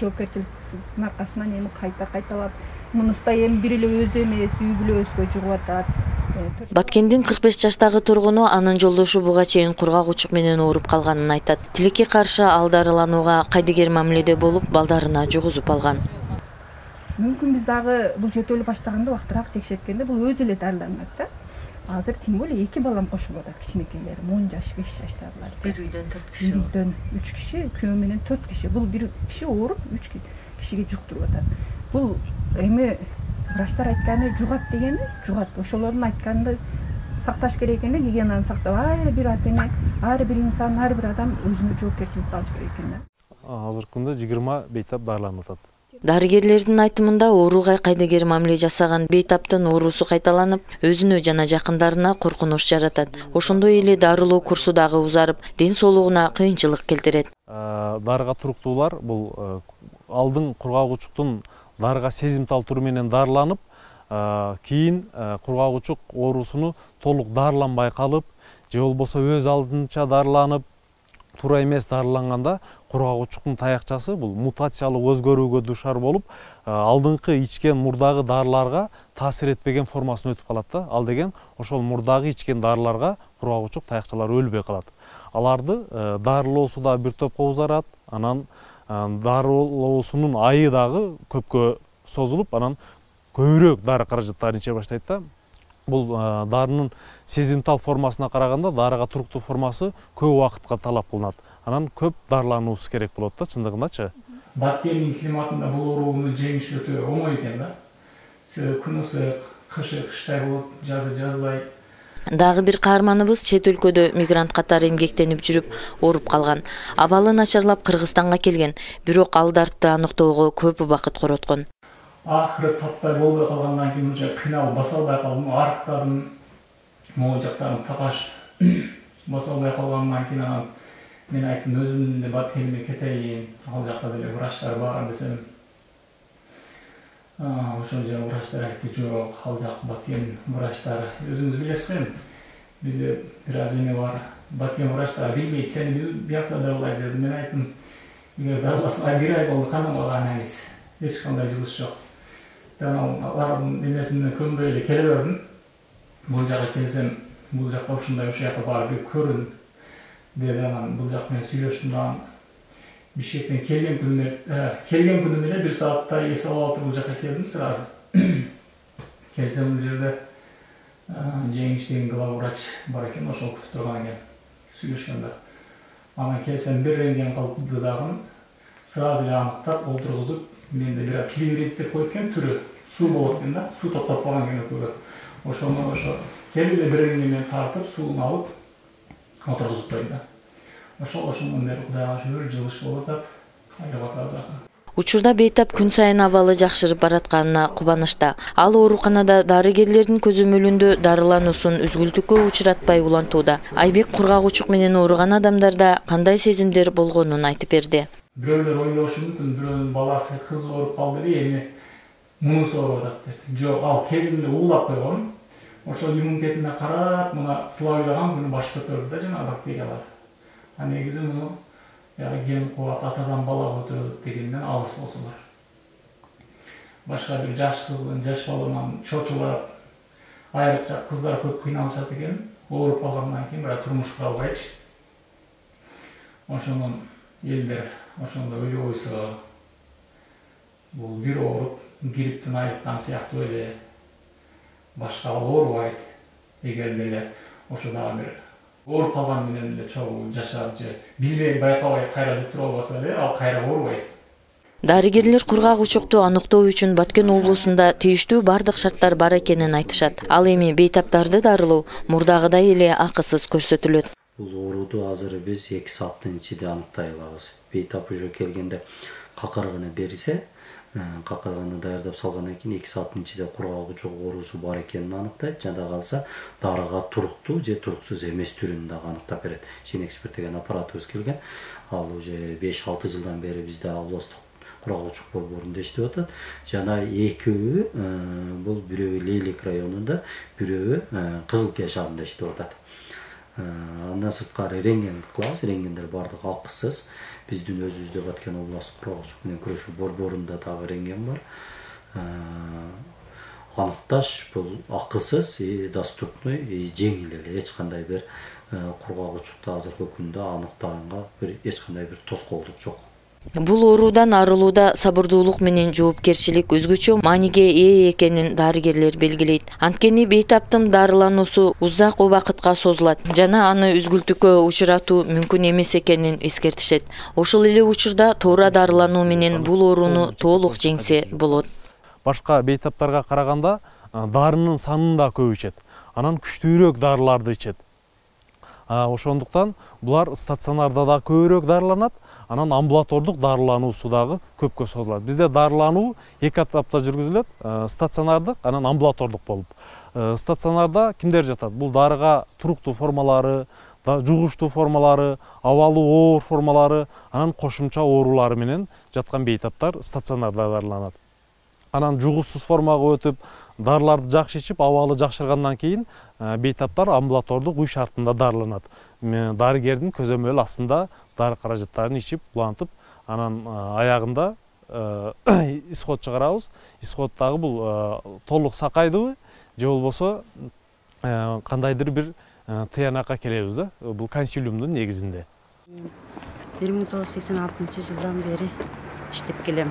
жоопкерчиликтин аркасынан эми кайталап мунусу эми бир эле өзү эмес, үй бүлөбүзгө жугуп атат. Баткендин 45 жаштагы тургуну анын жолдошу буга чейин кургак учук менен ооруп калганын айтат. Тилекке каршы ал дарыланууга кайдыгер мамиледе болуп, балдарына жугузуп алган. Мүмкүн биз дагы бул жөтөлүп баштаганда убактыраак текшерткенде бул өзү эле дарыланат да. Азыр тем более 2 балам кошулуп атат, кичинекейлер, 10 жаш, 5 жаштагылар. Бир үйдөн 4 киши. Бир үйдөн 3 киши, күйөө менен 4 киши. Бул бир киши ооруп, 3 кишиге жуктуруп атат. Бул эми врачтар айтканы жугат дегени жугат. Ошолордун айтканды сакташ керек экен, гигиенаны сактап, ар бир ата-эне, ар бир инсан, ар бир адам өзүнө жоопкерчилик алыш керек экен да. Азыркы күндө 20 бейтап дарыланып атат. Дарыгерлердин айтымында ооруга кайдыгер мамиле жасаган бейтаптын оорусу кайталанып, өзүнө жана жакындарына коркунуч жаратат. Ошондой эле дарылоо курсу дагы узарып, ден соолугуна кыйынчылык келтирет. Дарыга туруктуулар бул алдын кургак учуктун дарыга сезимтал туру менен дарыланып, кийин кургак учук оорусуну толук дарыланбай калып, же болбосо өз алдынча дарыланып, туура эмес дарыланганда кургак учуктун таякчасы бул мутациялык өзгөрүүгө душар болуп, алдыңкы ичкен мурдагы дарыларга таасир этпеген формасына өтүп калат да. Ал деген ошол мурдагы ичкен дарыларга кургак учук таякчалары өлбөй калат. Аларды дарылоосу да бир топко узарат, анан дарылоосунун айы дагы көпкө созулуп, анан көбүрөөк дары каражаттарын иче баштайт да. Бул дарынын сезимтал формасына караганда дарыга туруктуу формасы көп убакытка талап кылынат. Анан көп дарылануусу керек болот да, чындыгындачы. Баткендин климатында бул ооруну жеңиш өтө оңой экен да. Күн ысык, кышы кыштай болот, жазы жаздай. Дагы бир каарманыбыз чет өлкөдө мигрант катары эмгектенип жүрүп ооруп калган. Абалы начарлап Кыргызстанга келген, бирок ал дартты аныктоого көп убакыт короткон. Ахыры таптай болбой калгандан кийин уже кыйналып баса албай калдым, арыктадым, могул жактарым тапаш баса албай калгандан кийин анан мен айттым өзүмдүн эле Баткендиме кетейин, ал жакта деле врачтар бар десем, ошол жерде врачтар айтты, жок, ал жак Баткен врачтары, өзүңүз билесиз го, бизде бир аз эме бар, Баткен врачтары билбейт, сени биякта дарылайбыз деди. Мен айттым, эгер дарыласаңар 1 ай болду, кандай баганаңыз, эч кандай жылыш жок. Алардын эмесине көнбөй эле келе бердим. Бул жакка келсем, бул жакта ушундай, ошол жакка барып бир көрүн деди. Анан бул жак менен сүйлөштүм да, Бишкектен келген күнүм эле 1 саатта эс алып отуруп бул жакка келдим сразу. Келсем бул жерде Жеңиш деген главврач бар экен, ошол күтүп турган экен, сүйлөшкөндө. Анан келсем бир рентген кылды дагы, сразу эле аныктап олтургузуп, менде бир пилигрид деп коюп экен, түрү суу болот экен да, суу топтоп калган экен өкпөгө. Ошону келип эле бир рентген тартып, сууну алып отургузуп койду да. Ошондон бери Кудайга шүгүр жылыш болуп атат, айрып атабыз акы. Учурда бейтап күн сайын абалы жакшырып баратканына кубанычта. Ал ооруканада дарыгерлердин көзөмөлүндө дарылануусун үзгүлтүккө учуратпай улантууда. Айбек кургак учук менен ооруган адамдарда кандай сезимдер болгонун айтып берди. Бирөөлөр ойлошу мүмкүн, бирөөнүн баласы кыз ооруп калды деп, эми мунусу ооруп атат деп. Жок, ал кезинде уулап койгон. Ошол иммунитетине карап, мына сыла ойлаган күнү баш көтөрдү да жана бактериялар. А негизи муну ген кубат атадан балага өтөт дегенден алыс болсулар. Башка бир жаш кыздын, жаш баланын чочулап, айрыкча кыздар көп кыйналышат экен, ооруп калгандан кийин бирок турмуш кура албайчы. Ошондон элдер ошондо ойлобойсо, бул бир ооруп, грипптен айыккан сыяктуу эле, башка оорубайт. Эгер деле ошо дагы бир ооруп калган менен эле чогуу жашап же билбей байкабай кайра жуктуруп албаса эле, ал кайра оорубайт. Дарыгерлер кургак учукту аныктоо үчүн Баткен облусунда тийиштүү бардык шарттар бар экенин айтышат. Ал эми бейтаптарды дарылоо мурдагыдай эле акысыз көрсөтүлөт. Бул ооруду азыр биз 2 сааттын ичинде аныктай алабыз. Бейтап уже келгенде какырганы берсе, какырганы даярдап салгандан кийин 2 сааттын ичинде кургак учук оорусу бар экенин аныктайт. Жада калса дарыга туруктуу же туруксуз эмес түрүн дагы аныктап берет. Шен эксперт деген аппаратыбыз келген. Ал уже 5-6 жылдан бери бизде облустук кургак учук борборунда иштеп атат. Жана экөө бул бирөө Лейлик районунда, бирөө Кызылкия шаарында иштеп атат. Андан сырткары рентген кылабыз, рентгендер бардыгы акысыз. биздин өзүбүздө Баткен областык кургак менен күрөшүү борборунда дагы иренген бар. Аныкташ бул акысыз, доступный, жеңил эле, эч кандай бир кургак учукта азыркы күндө аныктаганга эч кандай бир тоскоолдук жок. Бул оорудан арылууда сабырдуулук менен жоопкерчилик өзгөчө мааниге ээ экенин дарыгерлер белгилейт. Анткени бейтаптын дарылануусу узак убакытка созулат жана аны үзгүлтүккө учуратуу мүмкүн эмес экенин эскертишет. Ошол эле учурда туура дарылануу менен бул ооруну толук жеңсе болот. Башка бейтаптарга караганда дарынын санын да көп ичет. Анан күчтүүрөөк дарыларды ичет. Ошондуктан булар стационарда да көбүрөөк дарыланат, анан амбулатордук дарылануусу дагы көпкө созулат. Бизде дарылануу 2 этапта жүргүзүлөт, стационардык, анан амбулатордук болуп. Стационарда кимдер жатат? Бул дарыга туруктуу формалары, жугуштуу формалары, абалы оор формалары, анан кошумча оорулары менен жаткан бейтаптар стационарда дарыланат. Анан жугусуз формага өтүп, дарыларды жакшы ичип, абалы жакшыргандан кийин бейтаптар амбулатордук үй шартында дарыланат. Дарыгердин көзөмөл астында дары каражаттарын ичип, улантып, анан аягында исход чыгарабыз. Исходдагы бул толук сакайдыбы, же болбосо кандайдыр бир тыянакка келебиз да. Бул консилиумдун негизинде. 1986-жылдан бери иштеп келем.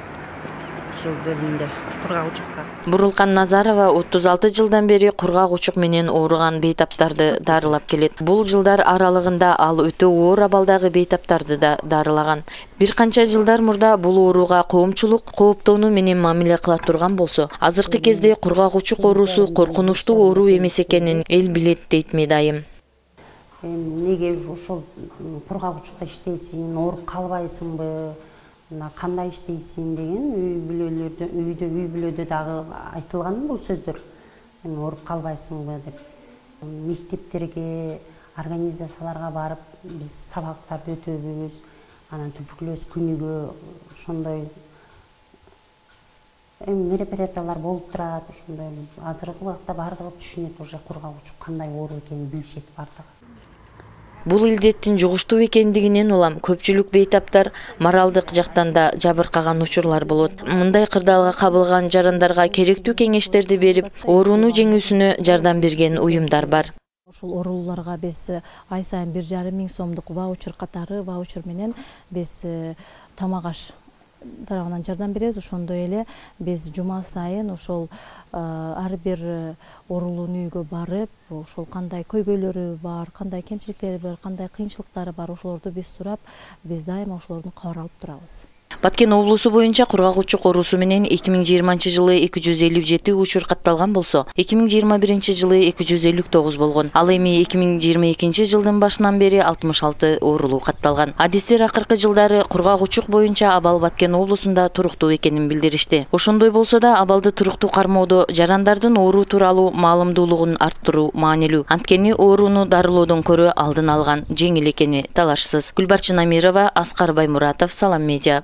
Ушул бөлүмдө кургак учукта. Бурулкан Назарова 36 жылдан бери кургак учук менен ооруган бейтаптарды дарылап келет. Бул жылдар аралыгында ал өтө оор абалдагы бейтаптарды да дарылаган. Бир канча жылдар мурда бул ооруга коомчулук кооптонуу менен мамиле кыла турган болсо, азыркы кезде кургак учук оорусу коркунучтуу оору эмес экенин эл билет дейт медайым. Неге ошол кургак учукта иштейсиң, ооруп калбайсыңбы? Кандай иштейсиң деген үй бүлөдө дагы айтылган бул сөздөр. Ооруп калбайсыңбы деп. Мектептерге, организацияларга барып биз сабактарды өтөбүз. Анан туберкулез күнүгө ошондой мероприятиялар болуп турат. Ошондой азыркы убакта бардыгы түшүнөт, уже кургак учук кандай оору экенин билишет бардыгы. Бул илдеттин жугуштуу экендигинен улам көпчүлүк бейтаптар моралдык жактан да жабыркаган учурлар болот. Мындай кырдаалга кабылган жарандарга керектүү кеңештерди берип, ооруну жеңүүсүнө жардам берген уюмдар бар. Ошол ооруларга биз ай сайын 1,5 миң сомдук ваучер катары ваучер менен биз тамак аш тарабынан жардам беребиз. Ошондой эле биз жума сайын ошол ар бир оорулуун үйгө барып, ошол кандай көйгөйлөрү бар, кандай кемчиликтери бар, кандай кыйынчылыктары бар, ошолорду биз сурап, биз дайыма ошолордун кабар алып турабыз. Баткен облусу боюнча кургак учук оорусу менен 2020-жылы 257 учур катталган болсо, 2021-жылы 259 болгон. Ал эми 2022-жылдын башынан бери 66 оорулуу катталган. Адистер акыркы жылдары кургак учук боюнча абал Баткен облусунда туруктуу экенин билдиришти. Ошондой болсо да абалды туруктуу кармоодо жарандардын оору тууралуу маалымдуулугун арттыруу маанилүү. Анткени ооруну дарылоодон көрө алдын алган жеңил экени талашсыз. Гүлбарчын Амирова, Аскар Баймуратов, Салам Медиа.